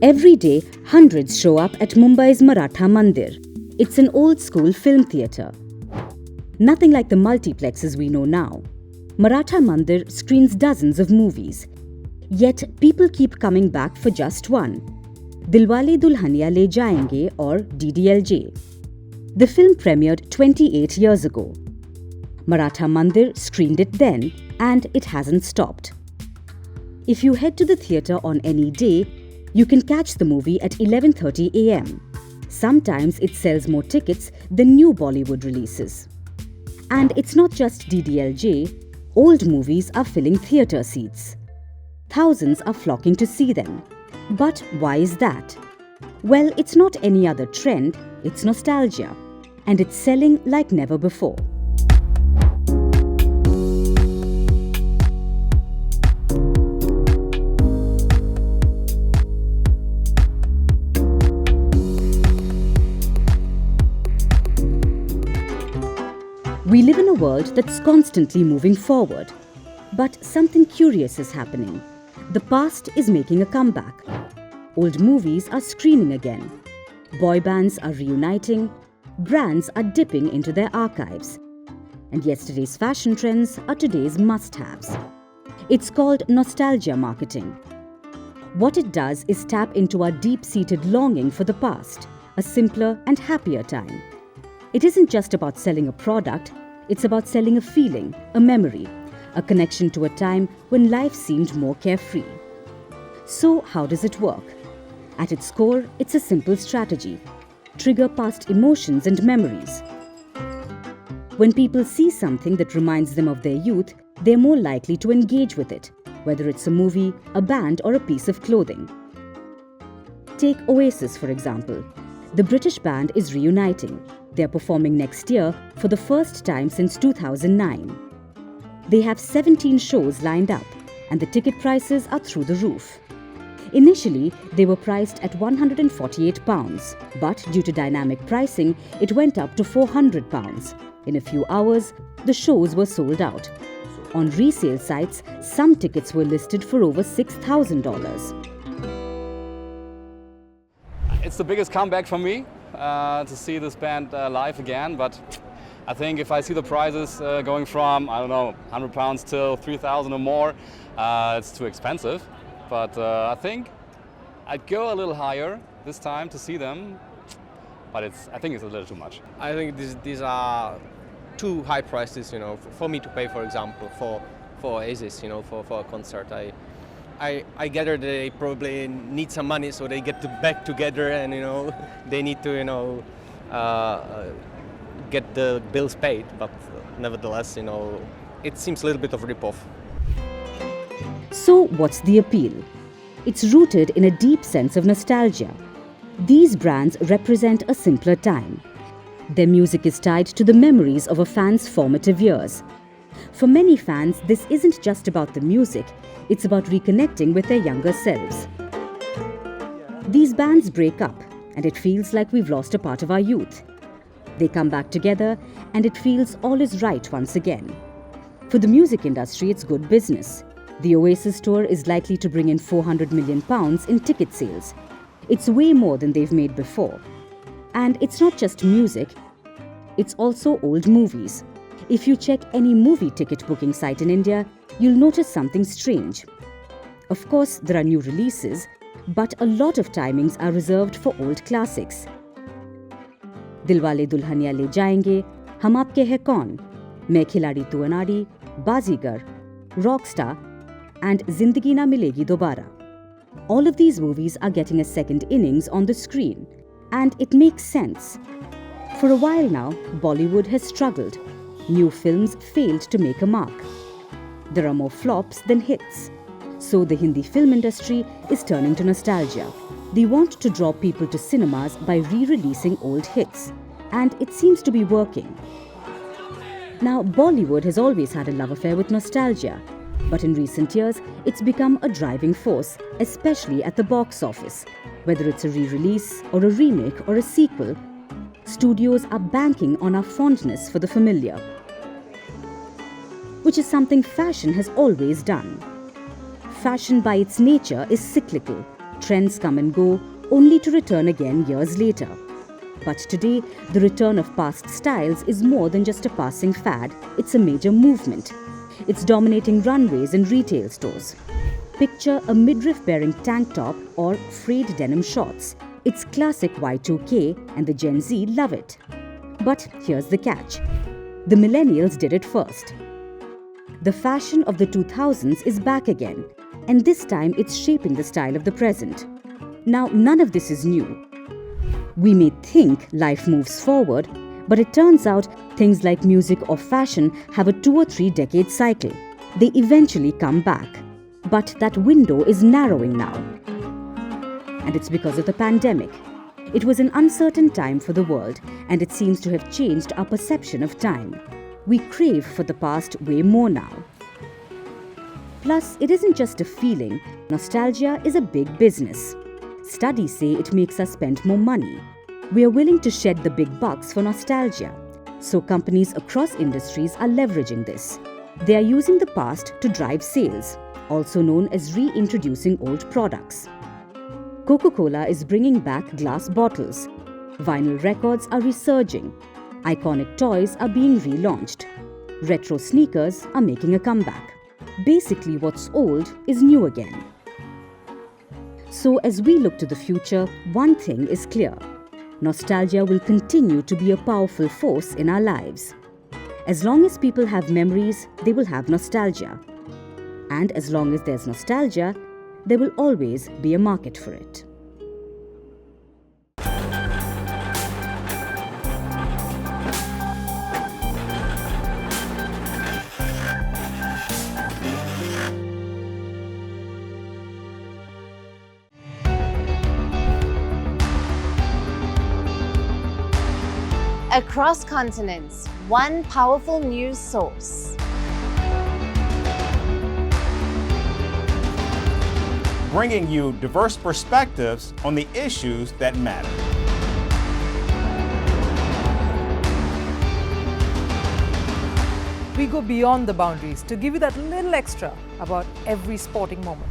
Every day, hundreds show up at Mumbai's Maratha Mandir. It's an old-school film theatre. Nothing like the multiplexes we know now. Maratha Mandir screens dozens of movies. Yet, people keep coming back for just one. Dilwale Dulhaniya Le Jayenge or DDLJ. The film premiered 28 years ago. Maratha Mandir screened it then, and it hasn't stopped. If you head to the theatre on any day, you can catch the movie at 11:30 a.m. Sometimes it sells more tickets than new Bollywood releases. And it's not just DDLJ, old movies are filling theatre seats. Thousands are flocking to see them. But why is that? Well, it's not any other trend, it's nostalgia. And it's selling like never before. We live in a world that's constantly moving forward. But something curious is happening. The past is making a comeback. Old movies are screening again. Boy bands are reuniting. Brands are dipping into their archives. And yesterday's fashion trends are today's must-haves. It's called nostalgia marketing. What it does is tap into our deep-seated longing for the past, a simpler and happier time. It isn't just about selling a product, it's about selling a feeling, a memory, a connection to a time when life seemed more carefree. So how does it work? At its core, it's a simple strategy. Trigger past emotions and memories. When people see something that reminds them of their youth, they're more likely to engage with it, whether it's a movie, a band, or a piece of clothing. Take Oasis, for example. The British band is reuniting. They're performing next year for the first time since 2009. They have 17 shows lined up, and the ticket prices are through the roof. Initially, they were priced at £148, but due to dynamic pricing, it went up to £400. In a few hours, the shows were sold out. On resale sites, some tickets were listed for over $6,000. It's the biggest comeback for me to see this band live again, but I think if I see the prices going from, I don't know, £100 till 3,000 or more, it's too expensive. But I think I'd go a little higher this time to see them, but I think it's a little too much. I think these are too high prices, for me to pay, for example, for Oasis, for a concert. I gather they probably need some money, so they get back together, and they need to get the bills paid. But nevertheless, it seems a little bit of a rip-off. So what's the appeal? It's rooted in a deep sense of nostalgia. These brands represent a simpler time. Their music is tied to the memories of a fan's formative years. For many fans, this isn't just about the music, it's about reconnecting with their younger selves. These bands break up, and it feels like we've lost a part of our youth. They come back together, and it feels all is right once again. For the music industry, it's good business. The Oasis tour is likely to bring in £400 million in ticket sales. It's way more than they've made before. And it's not just music, it's also old movies. If you check any movie ticket booking site in India, you'll notice something strange. Of course, there are new releases, but a lot of timings are reserved for old classics. Dilwale Dulhaniya Le Jayenge, Hum Aapke Hai Kaun, Main Khiladi Tu Anadi, Bazigar, Rockstar, and Zindagi Na Milegi Dobara. All of these movies are getting a second innings on the screen, and it makes sense. For a while now, Bollywood has struggled. New films failed to make a mark. There are more flops than hits. So the Hindi film industry is turning to nostalgia. They want to draw people to cinemas by re-releasing old hits, and it seems to be working. Now, Bollywood has always had a love affair with nostalgia, but in recent years, it's become a driving force, especially at the box office. Whether it's a re-release or a remake or a sequel, studios are banking on our fondness for the familiar, which is something fashion has always done. Fashion by its nature is cyclical. Trends come and go, only to return again years later. But today, the return of past styles is more than just a passing fad, it's a major movement. It's dominating runways and retail stores. Picture a midriff-bearing tank top or frayed denim shorts. It's classic Y2K and the Gen Z love it. But here's the catch. The millennials did it first. The fashion of the 2000s is back again, and this time it's shaping the style of the present. Now, none of this is new. We may think life moves forward, but it turns out things like music or fashion have a 2 or 3 decade cycle. They eventually come back. But that window is narrowing now. And it's because of the pandemic. It was an uncertain time for the world, and it seems to have changed our perception of time. We crave for the past way more now. Plus, it isn't just a feeling. Nostalgia is a big business. Studies say it makes us spend more money. We are willing to shed the big bucks for nostalgia. So companies across industries are leveraging this. They are using the past to drive sales, also known as reintroducing old products. Coca-Cola is bringing back glass bottles. Vinyl records are resurging. Iconic toys are being relaunched. Retro sneakers are making a comeback. Basically, what's old is new again. So as we look to the future, one thing is clear. Nostalgia will continue to be a powerful force in our lives. As long as people have memories, they will have nostalgia. And as long as there's nostalgia, there will always be a market for it. Across continents, one powerful news source. Bringing you diverse perspectives on the issues that matter. We go beyond the boundaries to give you that little extra about every sporting moment.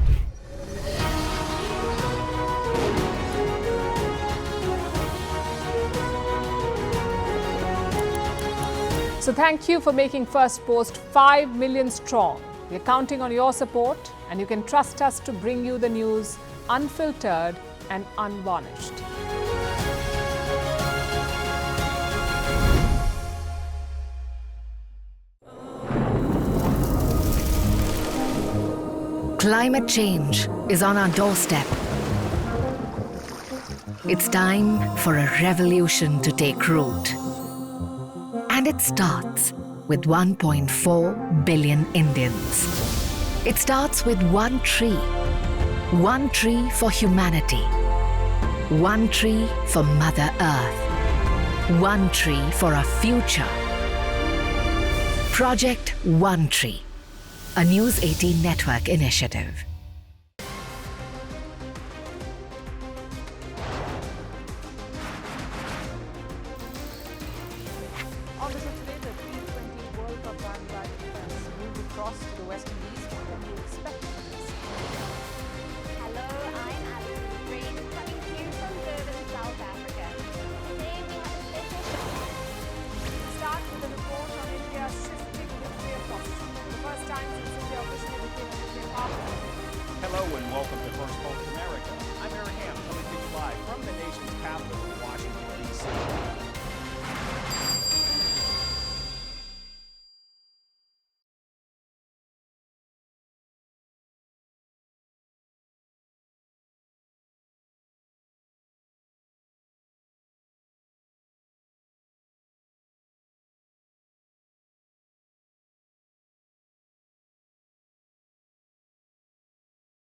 So thank you for making Firstpost 5 million strong. We're counting on your support, and you can trust us to bring you the news unfiltered and unvarnished. Climate change is on our doorstep. It's time for a revolution to take root. And it starts with 1.4 billion Indians. It starts with one tree for humanity, one tree for Mother Earth, one tree for our future. Project One Tree, a News 18 network initiative. On the show today, the T20 World Cup bandwagon has moved across to the West Indies. What can you expect from this? Hello, I'm Alison Green, coming to you from Durban, South Africa. Today we have a special show. Start with a report on India's shifting nuclear posture. The first time since India officially became a nuclear power. Hello and welcome to Firstpost